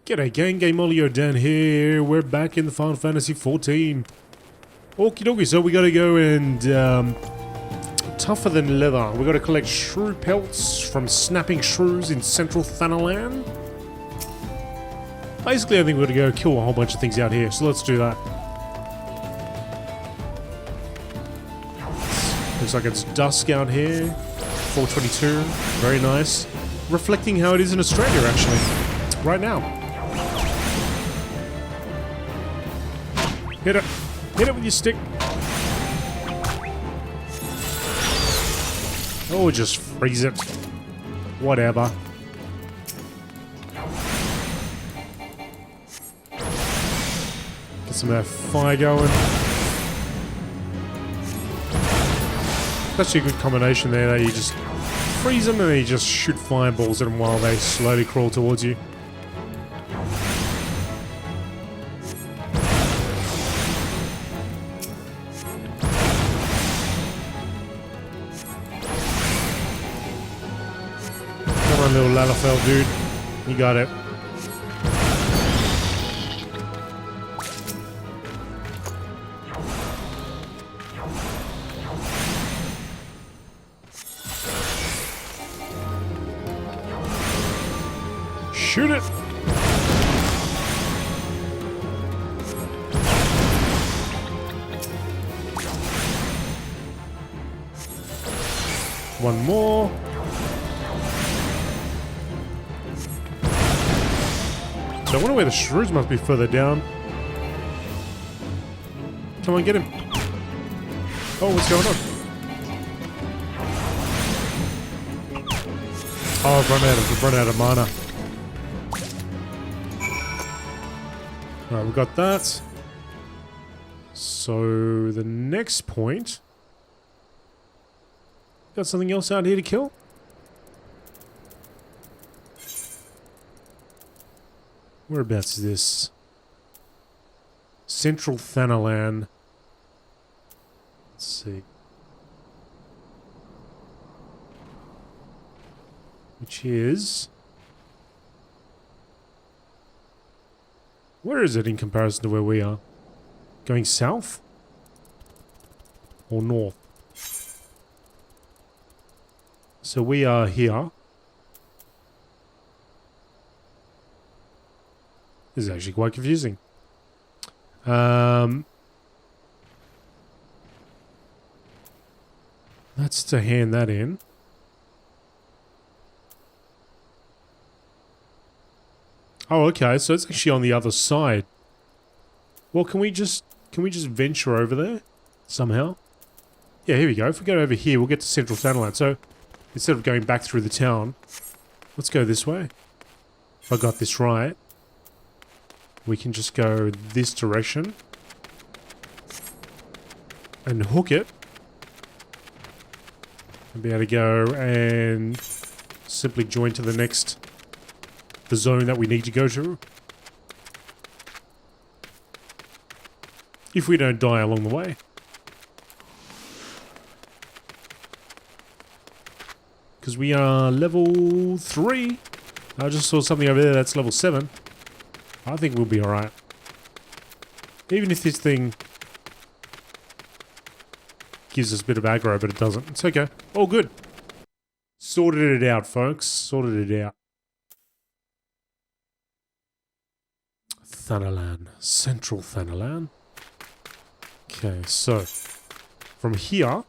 G'day gang, GameolioDan here. We're back in the Final Fantasy XIV. Okie dokie, so we gotta go and, tougher than leather. We gotta collect shrew pelts from snapping shrews in central Thanalan. Basically, I think we're gonna go kill a whole bunch of things out here, so let's do that. Looks like it's dusk out here. 4:22, very nice. Reflecting how it is in Australia, actually. Right now. Hit it. Hit it with your stick. Oh, just freeze it. Whatever. Get some of that fire going. That's a good combination there, that you just freeze them and then you just shoot fireballs at them while they slowly crawl towards you. Come on, little Lalafell dude. You got it. Shoot it! One more. So I wonder where the shrews must be further down. Come on, get him. Oh, what's going on? Oh, I've run out of mana. Alright, we got that. So, the next point... Got something else out here to kill? Whereabouts is this? Central Thanalan. Let's see. Which is... Where is it in comparison to where we are? Going south? Or north? So we are here. This is actually quite confusing. That's to hand that in. Oh, okay, so it's actually on the other side. Well, can we just venture over there? Somehow? Yeah, here we go. If we go over here, we'll get to Central Thanalan. So, instead of going back through the town, let's go this way. If I got this right, we can just go this direction. And hook it. And be able to go and simply join to the next... the zone that we need to go to. If we don't die along the way. Because we are level 3. I just saw something over there that's level 7. I think we'll be alright. Even if this thing gives us a bit of aggro, but it doesn't. It's okay. All good. Sorted it out, folks. Sorted it out. Thanalan. Central Thanalan. Okay, so from here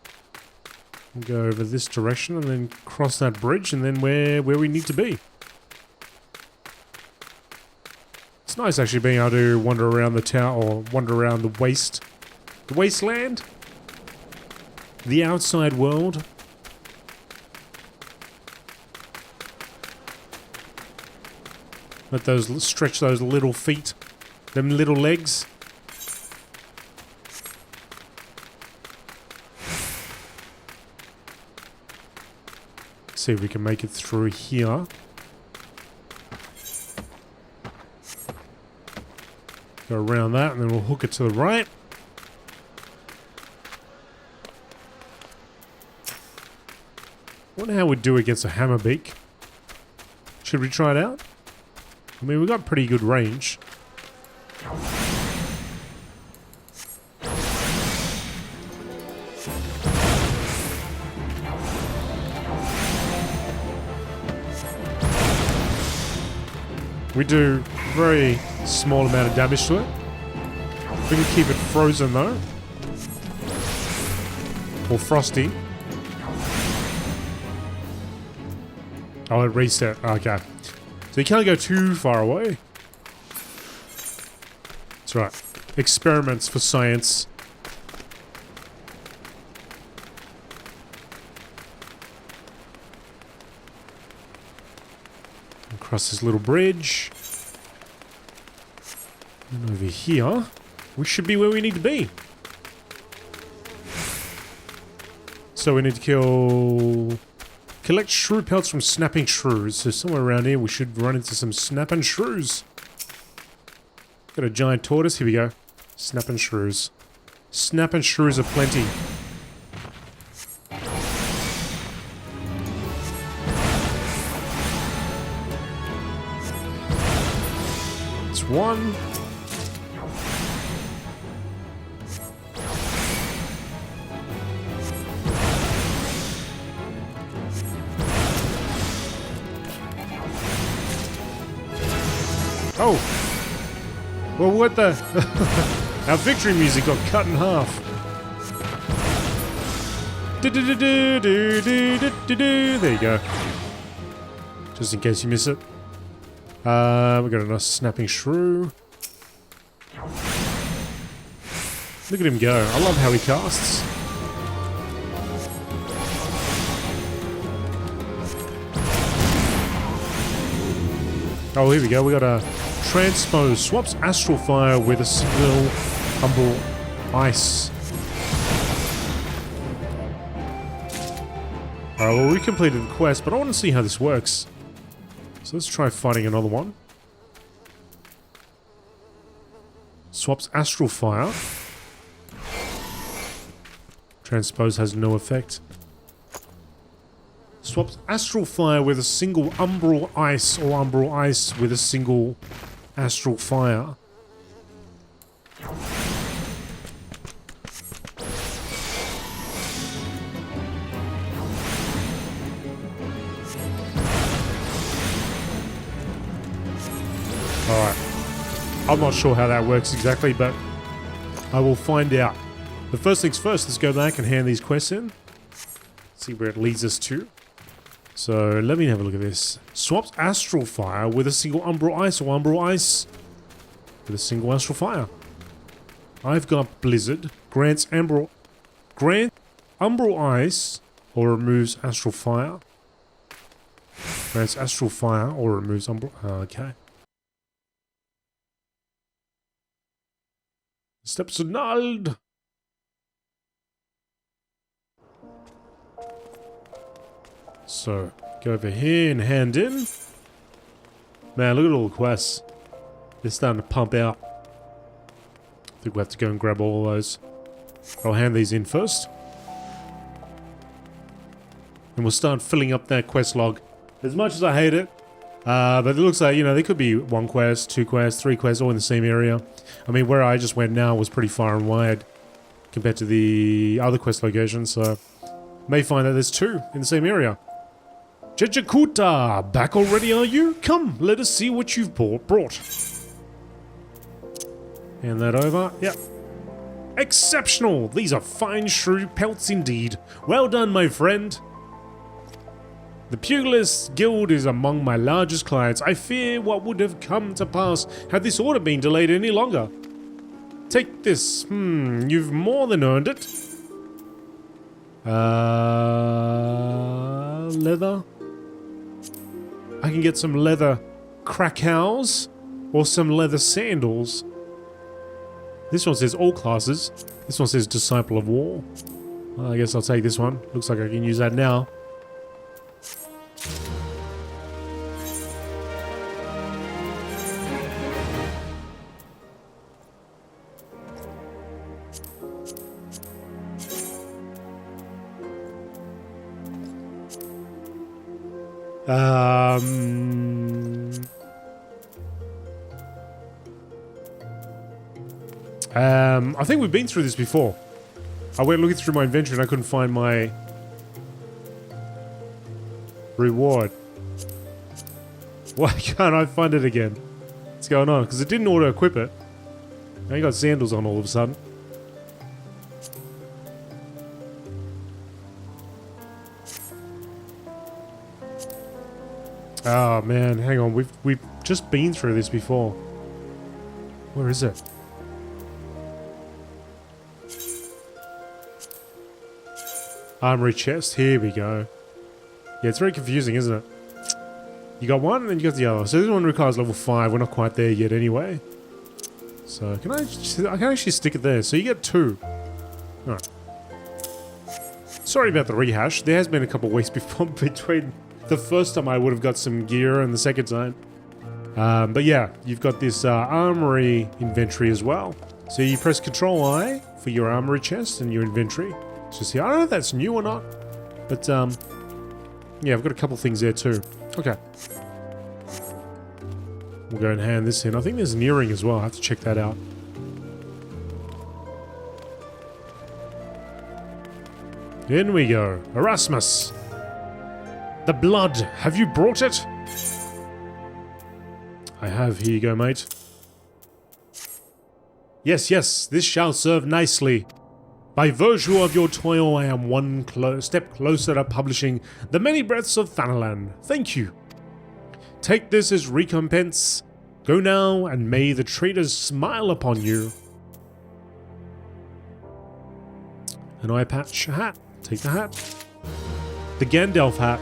we'll go over this direction and then cross that bridge and then where we need to be. It's nice actually being able to wander around the town or wander around the wasteland. The outside world. Let those stretch those little feet. Them little legs. See if we can make it through here. Go around that and then we'll hook it to the right. Wonder how we'd do against a hammerbeak. Should we try it out? I mean, we've got pretty good range. We do very small amount of damage to it. We can keep it frozen though. Or frosty. Oh, it reset. Okay. So you can't go too far away. That's right. Experiments for science. Across this little bridge. And over here, we should be where we need to be. So we need to kill... Collect shrew pelts from snapping shrews. So somewhere around here we should run into some snapping shrews. Got a giant tortoise. Here we go. Snapping shrews. Snapping shrews aplenty. It's one. Oh! Well, what the... Our victory music got cut in half. There you go. Just in case you miss it. We got a nice snapping shrew. Look at him go. I love how he casts. Oh, here we go. We got a transpose. Swaps astral fire with a single umbral ice. Alright, well, we completed the quest, but I want to see how this works. So let's try fighting another one. Swaps astral fire. Transpose has no effect. Swaps astral fire with a single umbral ice, or umbral ice with a single astral fire. Alright. I'm not sure how that works exactly, but I will find out. But first things first, let's go back and hand these quests in. See where it leads us to. So let me have a look at this. Swaps astral fire with a single umbral ice, or umbral ice with a single astral fire. I've got blizzard. Grants umbral ice or removes astral fire. Grants astral fire or removes umbral. Okay. Steps annulled. So, go over here and hand in. Man, look at all the quests. They're starting to pump out. I think we'll have to go and grab all of those. I'll hand these in first. And we'll start filling up that quest log. As much as I hate it, but it looks like, you know, there could be one quest, two quests, three quests, all in the same area. I mean, where I just went now was pretty far and wide compared to the other quest locations, so may find that there's two in the same area. Jejakuta, back already are you? Come, let us see what you've brought. Hand that over. Yep. Exceptional! These are fine shrew pelts indeed. Well done, my friend. The Pugilist Guild is among my largest clients. I fear what would have come to pass had this order been delayed any longer. Take this. You've more than earned it. Leather. I can get some leather krakows or some leather sandals. This one says all classes. This one says Disciple of War. Well, I guess I'll take this one. Looks like I can use that now. I think we've been through this before. I went looking through my inventory and I couldn't find my reward. Why can't I find it again? What's going on? Because it didn't auto-equip it. Now you got sandals on all of a sudden. Oh man, hang on. We've just been through this before. Where is it? Armory chest. Here we go. Yeah, it's very confusing, isn't it? You got one and then you got the other. So this one requires level 5. We're not quite there yet anyway. So I can actually stick it there. So you get 2. Alright. Sorry about the rehash. There has been a couple of weeks before between the first time I would have got some gear and the second time. But yeah, you've got this armory inventory as well. So you press Control I for your armory chest and your inventory. So see, I don't know if that's new or not. But yeah, I've got a couple things there too. Okay. We'll go and hand this in. I think there's an earring as well. I have to check that out. In we go. Erasmus. The blood. Have you brought it? I have. Here you go, mate. Yes, yes. This shall serve nicely. By virtue of your toil, I am one step closer to publishing The Many Breaths of Thanalan. Thank you. Take this as recompense. Go now, and may the traders smile upon you. An eye patch hat. Take the hat. The Gandalf hat.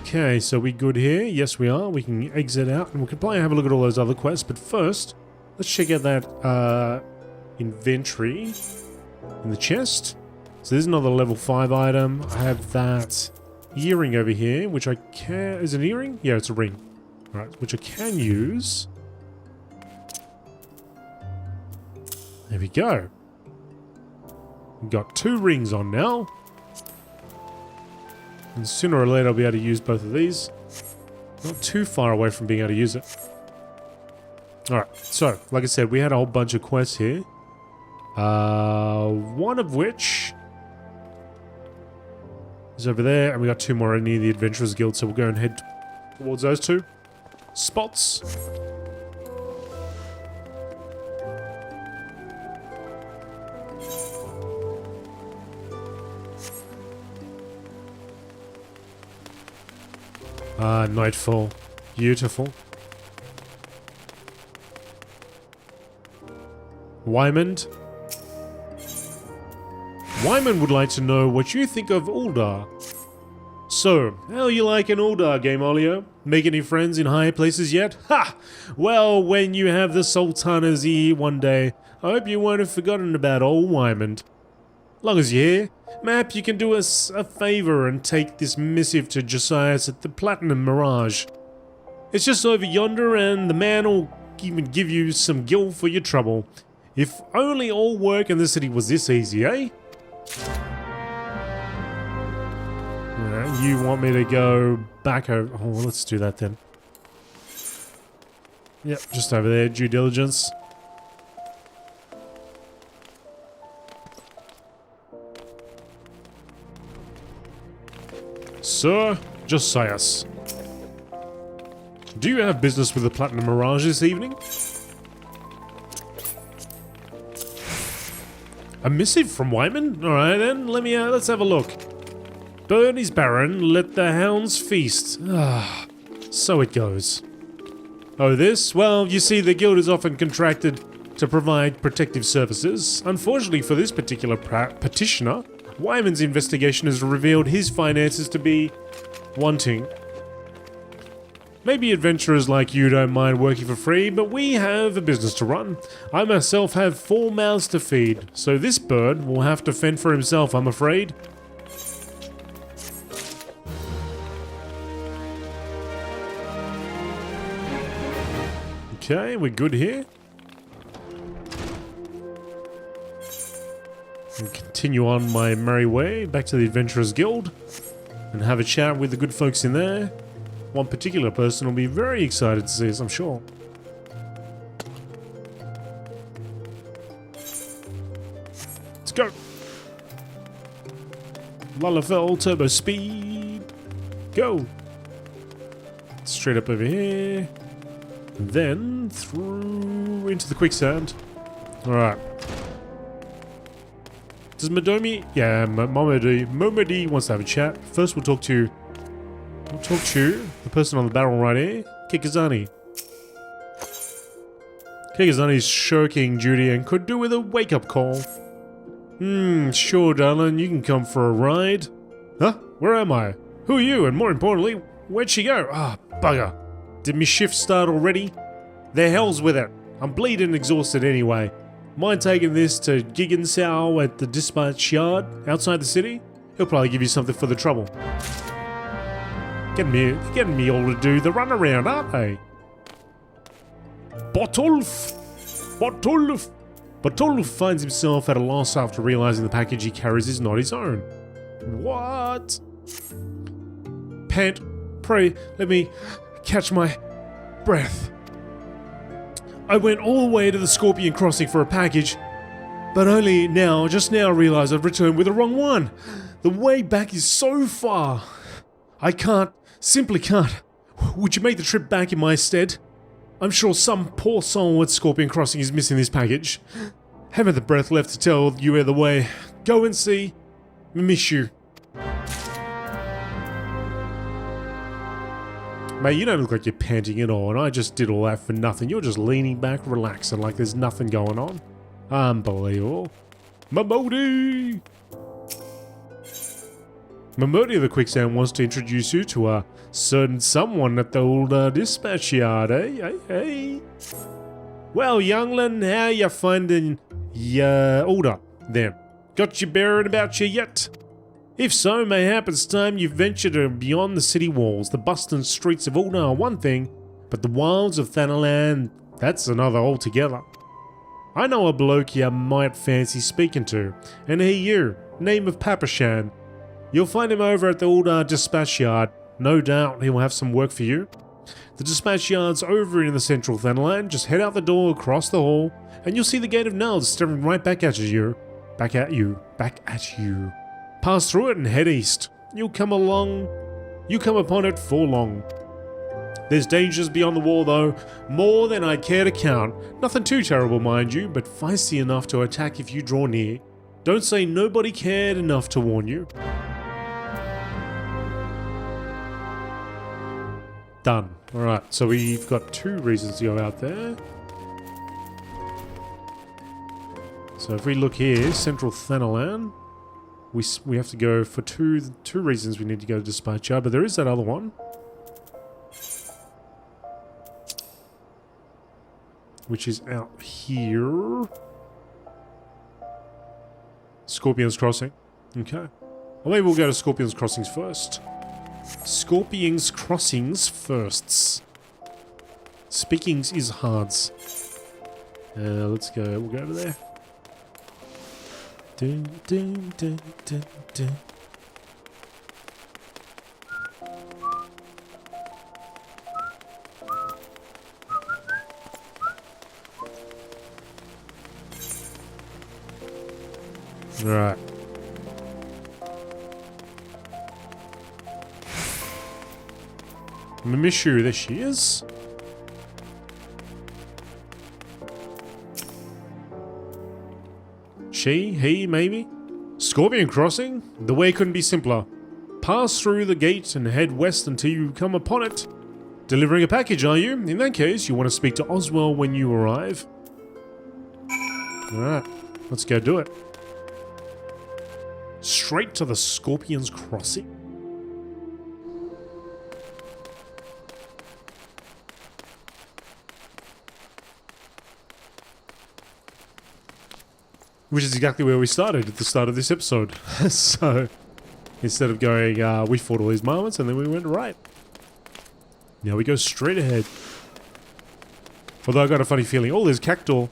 Okay, so we good here? Yes, we are. We can exit out, and we can probably have a look at all those other quests. But first, let's check out that inventory in the chest. So there's another level 5 item. I have that earring over here, which I can... Is it an earring? Yeah, it's a ring. Alright, which I can use. There we go. We've got 2 rings on now. And sooner or later I'll be able to use both of these. Not too far away from being able to use it. Alright, so, like I said, we had a whole bunch of quests here. One of which is over there, and we got 2 more near the Adventurers Guild, so we'll go and head towards those 2 spots. Nightfall. Beautiful. Wymond. Wyman would like to know what you think of ul'dah. So, how you like an ul'dah, Gameolio? Make any friends in high places yet? Ha! Well, when you have the Sultana's ear one day, I hope you won't have forgotten about old Wymond. Long as you're here, Map, you can do us a favor and take this missive to Josias at the Platinum Mirage. It's just over yonder, and the man will even give you some gil for your trouble. If only all work in the city was this easy, eh? You want me to go back over... Oh, let's do that then. Yep, just over there, due diligence. Sir Josias, do you have business with the Platinum Mirage this evening? A missive from Wyman? Alright then, let's have a look. Bernie's Baron, let the hounds feast. Ah, so it goes. Oh, this? Well, you see, the guild is often contracted to provide protective services. Unfortunately for this particular petitioner, Wyman's investigation has revealed his finances to be wanting. Maybe adventurers like you don't mind working for free, but we have a business to run. I myself have 4 mouths to feed, so this bird will have to fend for himself, I'm afraid. Okay, we're good here. And continue on my merry way back to the Adventurers Guild and have a chat with the good folks in there. One particular person will be very excited to see us, I'm sure. go. Lalafell turbo speed. Go. Straight up over here. And then through into the quicksand. Alright. Does Momomi? Yeah, Momodi wants to have a chat. First we'll talk to the person on the barrel right here, Kikazani. Kikazani's shirking duty and could do with a wake-up call. Sure, darling, you can come for a ride. Huh? Where am I? Who are you? And more importantly, where'd she go? Ah, bugger. Did my shift start already? The hell's with it. I'm bleeding exhausted anyway. Mind taking this to Gigansau at the dispatch yard outside the city? He'll probably give you something for the trouble. Getting me all to do the runaround, aren't they? Botolf finds himself at a loss after realizing the package he carries is not his own. What? Pant, pray, let me catch my breath. I went all the way to the Scorpion Crossing for a package, but only now, just now, realize I've returned with the wrong one. The way back is so far. I simply can't. Would you make the trip back in my stead? I'm sure some poor soul at Scorpion Crossing is missing this package. Haven't the breath left to tell you either way. Go and see. Miss you. Mate, you don't look like you're panting at all, and I just did all that for nothing. You're just leaning back, relaxing like there's nothing going on. Unbelievable. Momodi of the Quicksand wants to introduce you to a certain someone at the ul'dah dispatch yard, eh? Well, youngling, how you finding your ul'dah then? Got you bearing about you yet? If so, mayhap it's time you ventured beyond the city walls. The bustling streets of ul'dah are one thing, but the wilds of Thanalan, that's another altogether. I know a bloke you might fancy speaking to, and you, name of Papashan. You'll find him over at the ul'dah dispatch yard. No doubt he'll have some work for you. The dispatch yard's over in the central Thanalan. Just head out the door across the hall, and you'll see the Gate of Knells staring right back at you. Pass through it and head east. You come upon it for long. There's dangers beyond the wall though, more than I'd care to count. Nothing too terrible, mind you, but feisty enough to attack if you draw near. Don't say nobody cared enough to warn you. Done. Alright, so we've got 2 reasons to go out there. So if we look here, Central Thanalan, we have to go for two reasons we need to go to Dispatch Yard, but there is that other one. Which is out here. Scorpion's Crossing. Okay. Well, maybe we'll go to Scorpion's Crossings first. Scorpion's Crossings firsts. Speakings is hards. Let's go. We'll go over there. Dun, dun, dun, dun, dun. Right. Mimishu, there she is. She, he, maybe? Scorpion Crossing? The way couldn't be simpler. Pass through the gate and head west until you come upon it. Delivering a package, are you? In that case, you want to speak to Oswell when you arrive. Alright, let's go do it. Straight to the Scorpion's Crossing. Which is exactly where we started at the start of this episode. So, instead of going, we fought all these Marmots and then we went right. Now we go straight ahead. Although I got a funny feeling, oh, there's a cactuar.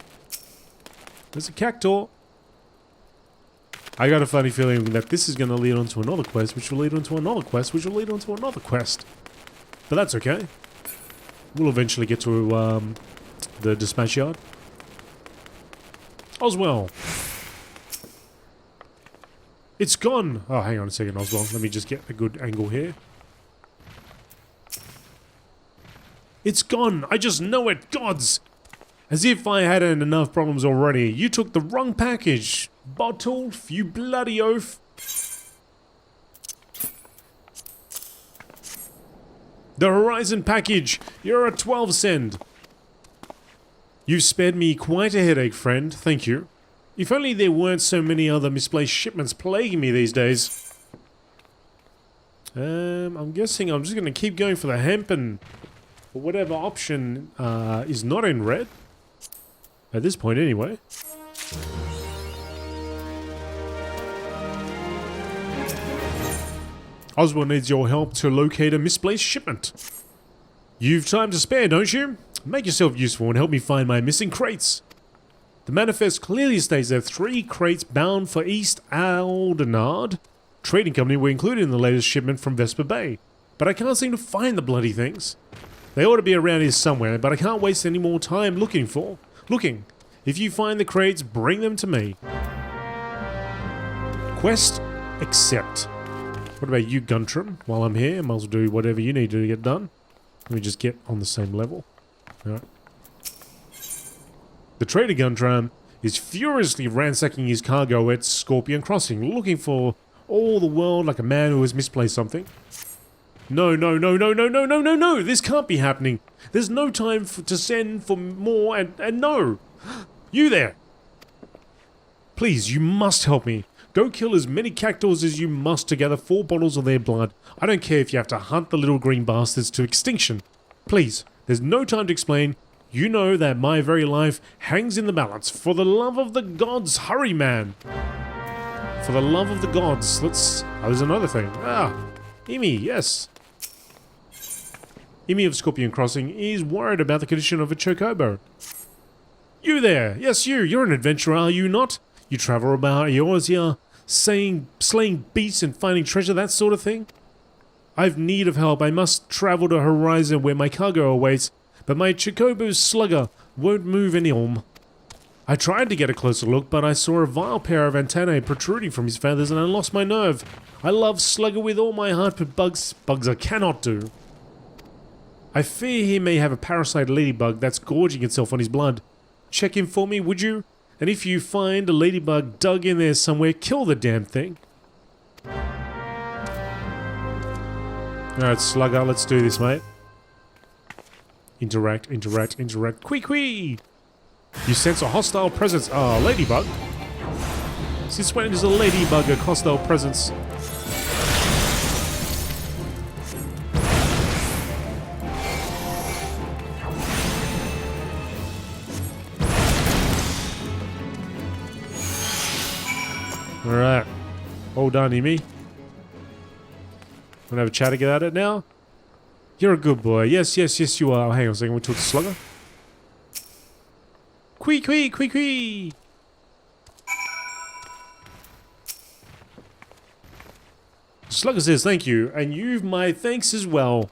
There's a cactuar. I got a funny feeling that this is going to lead on to another quest, which will lead on to another quest, which will lead on to another quest. But that's okay. We'll eventually get to the dispatch yard. Oswell. It's gone! Oh, hang on a second, Oswald. Let me just get a good angle here. It's gone! I just know it! Gods! As if I hadn't enough problems already. You took the wrong package! Bottle, you bloody oaf! The Horizon package! You're a 12 send! You've spared me quite a headache, friend. Thank you. If only there weren't so many other misplaced shipments plaguing me these days. I'm guessing I'm just going to keep going for the hemp and whatever option is not in red. At this point, anyway. Oswald needs your help to locate a misplaced shipment. You've time to spare, don't you? Make yourself useful and help me find my missing crates. The manifest clearly states that 3 crates bound for East Aldenard Trading Company were included in the latest shipment from Vesper Bay, but I can't seem to find the bloody things. They ought to be around here somewhere, but I can't waste any more time looking. If you find the crates, bring them to me. Quest accept. What about you, Guntram? While I'm here, I might as well do whatever you need to get done. Let me just get on the same level. Alright. The trader Guntram is furiously ransacking his cargo at Scorpion Crossing, looking for all the world like a man who has misplaced something. No, this can't be happening. There's no time to send for more and no. You there. Please, you must help me. Go kill as many cactuars as you must to gather 4 bottles of their blood. I don't care if you have to hunt the little green bastards to extinction. Please, there's no time to explain. You know that my very life hangs in the balance. For the love of the gods, hurry, man. For the love of the gods, let's... Oh, there's another thing. Imi, yes. Imi of Scorpion Crossing is worried about the condition of a Chocobo. You there! Yes, you! You're an adventurer, are you not? You travel about Eorzea, slaying beasts and finding treasure, that sort of thing? I've need of help. I must travel to Horizon where my cargo awaits, but my Chocobo's slugger won't move an ilm. I tried to get a closer look, but I saw a vile pair of antennae protruding from his feathers and I lost my nerve. I love Slugger with all my heart, but bugs I cannot do. I fear he may have a parasite ladybug that's gorging itself on his blood. Check him for me, would you? And if you find a ladybug dug in there somewhere, kill the damn thing. Alright, Slugger, let's do this, mate. Interact. Kwee! You sense a hostile presence. Ah, ladybug. Since when is a ladybug a hostile presence? Alright. All done, Imi. Wanna have a chat about it now? You're a good boy. Yes, you are. Oh, hang on a second. We took the slugger. Kwee! Slugger says thank you, and you've my thanks as well.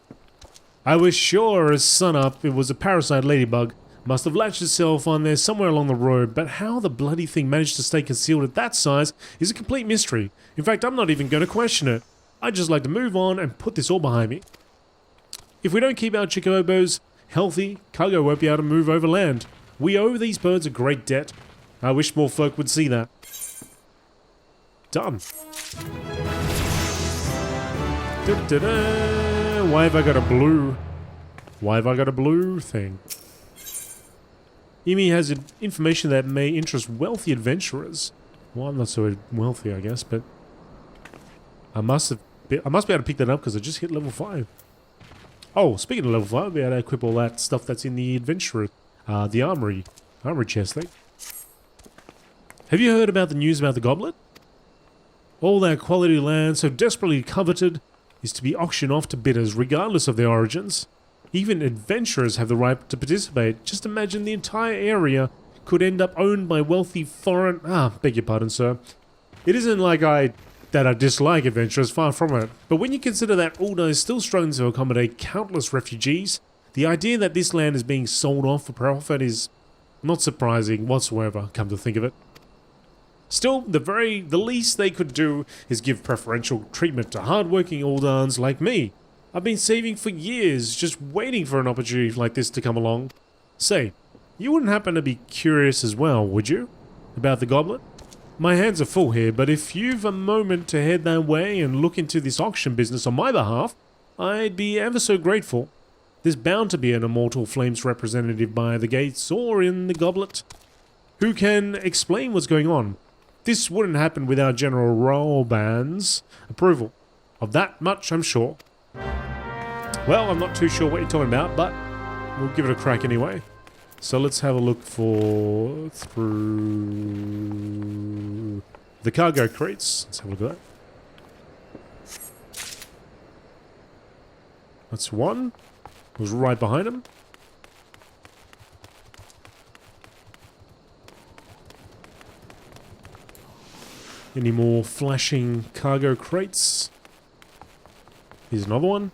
I was sure as sun up it was a parasite ladybug. Must have latched itself on there somewhere along the road, but how the bloody thing managed to stay concealed at that size is a complete mystery. In fact, I'm not even going to question it. I'd just like to move on and put this all behind me. If we don't keep our Chocobos healthy, cargo won't be able to move over land. We owe these birds a great debt. I wish more folk would see that. Done. Why have I got a blue? Why have I got a blue thing? Imi has information that may interest wealthy adventurers. Well, I'm not so wealthy, I guess, but I must be able to pick that up because I just hit level 5. Oh, speaking of level 5, I'll be able to equip all that stuff that's in the adventurer, the armory chest thing. Have you heard about the news about the goblet? All that quality land so desperately coveted is to be auctioned off to bidders regardless of their origins. Even adventurers have the right to participate. Just imagine the entire area could end up owned by wealthy foreign... beg your pardon, sir. It isn't like I dislike adventurers, far from it. But when you consider that ul'dah is still struggling to accommodate countless refugees, the idea that this land is being sold off for profit is not surprising whatsoever, come to think of it. Still, the least they could do is give preferential treatment to hardworking ul'dahs like me. I've been saving for years, just waiting for an opportunity like this to come along. Say, you wouldn't happen to be curious as well, would you? About the goblet? My hands are full here, but if you've a moment to head that way and look into this auction business on my behalf, I'd be ever so grateful. There's bound to be an Immortal Flames representative by the gates or in the goblet who can explain what's going on. This wouldn't happen without General Roban's approval. Of that much, I'm sure. Well, I'm not too sure what you're talking about, but we'll give it a crack anyway. So let's have a look through the cargo crates. Let's have a look at that. That's one. It was right behind him. Any more flashing cargo crates? Here's another one.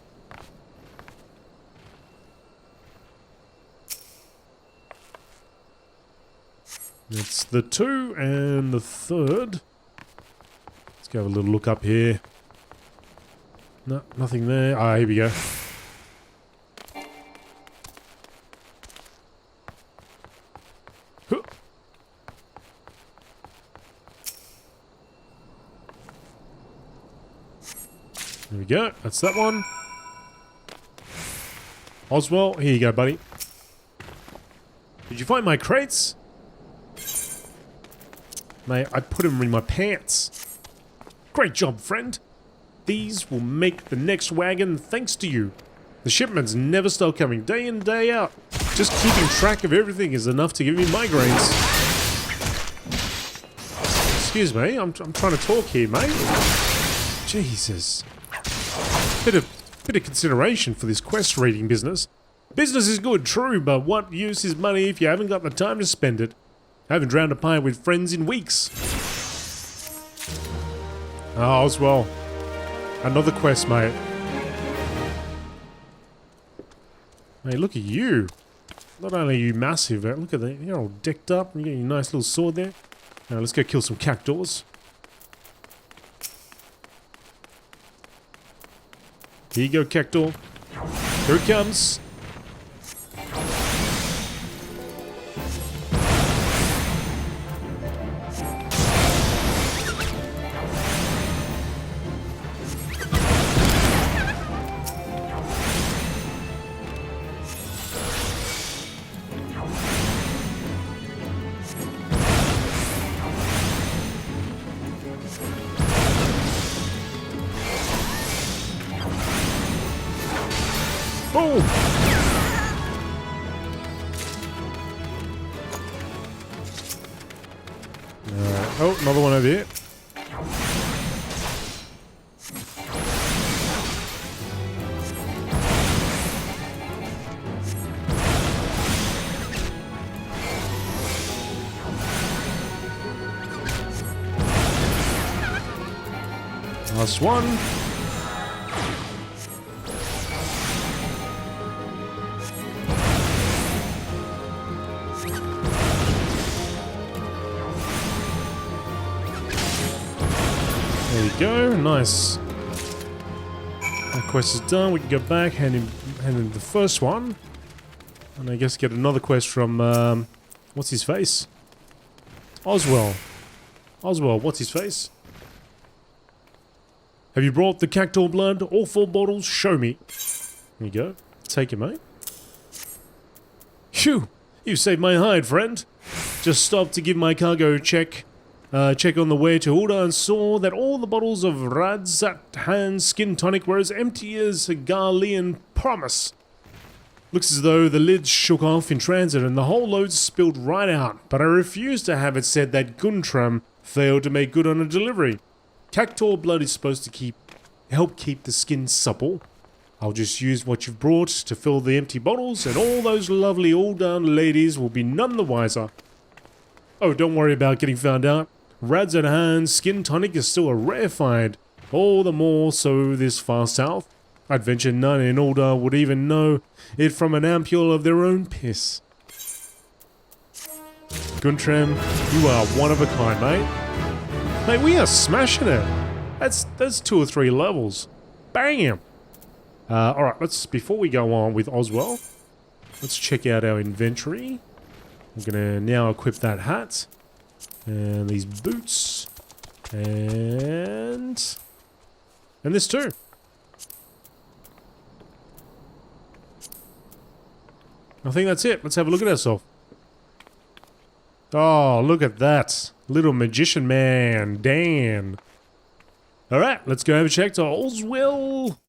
That's the two, and the third. Let's go have a little look up here. No, nothing there. Ah, here we go. Huh. There we go. That's that one. Oswald, here you go, buddy. Did you find my crates? Mate, I put them in my pants. Great job, friend. These will make the next wagon thanks to you. The shipments never stop coming, day in, day out. Just keeping track of everything is enough to give me migraines. Excuse me, I'm trying to talk here, mate. Jesus. Bit of consideration for this quest reading business. Business is good, true, but what use is money if you haven't got the time to spend it? I haven't drowned a pint with friends in weeks. Oh, Oswald. Another quest, mate. Hey, look at you. Not only are you massive, but look at that. You're all decked up. You got your nice little sword there. Now let's go kill some cactuars. Here you go, cactuar. Here it comes. Boom! Oh, another one over here. Last one. There we go, nice. That quest is done. We can go back, hand in the first one, and I guess get another quest from what's his face? Oswald. Oswald, what's his face? Have you brought the cactuar blood? All 4 bottles? Show me. There you go. Take it, mate. Phew! You saved my hide, friend. Just stopped to give my cargo check on the way to ul'dah and saw that all the bottles of Radzat hand skin tonic were as empty as a Garlean promise. Looks as though the lids shook off in transit and the whole load spilled right out, but I refuse to have it said that Guntram failed to make good on a delivery. Cactuar blood is supposed to help keep the skin supple. I'll just use what you've brought to fill the empty bottles, and all those lovely ul'dah ladies will be none the wiser. Oh, don't worry about getting found out. Radzat hand skin tonic is still a rare find, all the more so this far south. I'd venture none in ul'dah would even know it from an ampule of their own piss. Guntram, you are one of a kind, mate. Mate, we are smashing it. That's 2 or 3 levels. Bam! Alright, before we go on with Oswell, let's check out our inventory. I'm gonna now equip that hat. And these boots. And this too. I think that's it. Let's have a look at ourselves. Oh, look at that. Little magician man, Dan. Alright, let's go have a check to Oswell.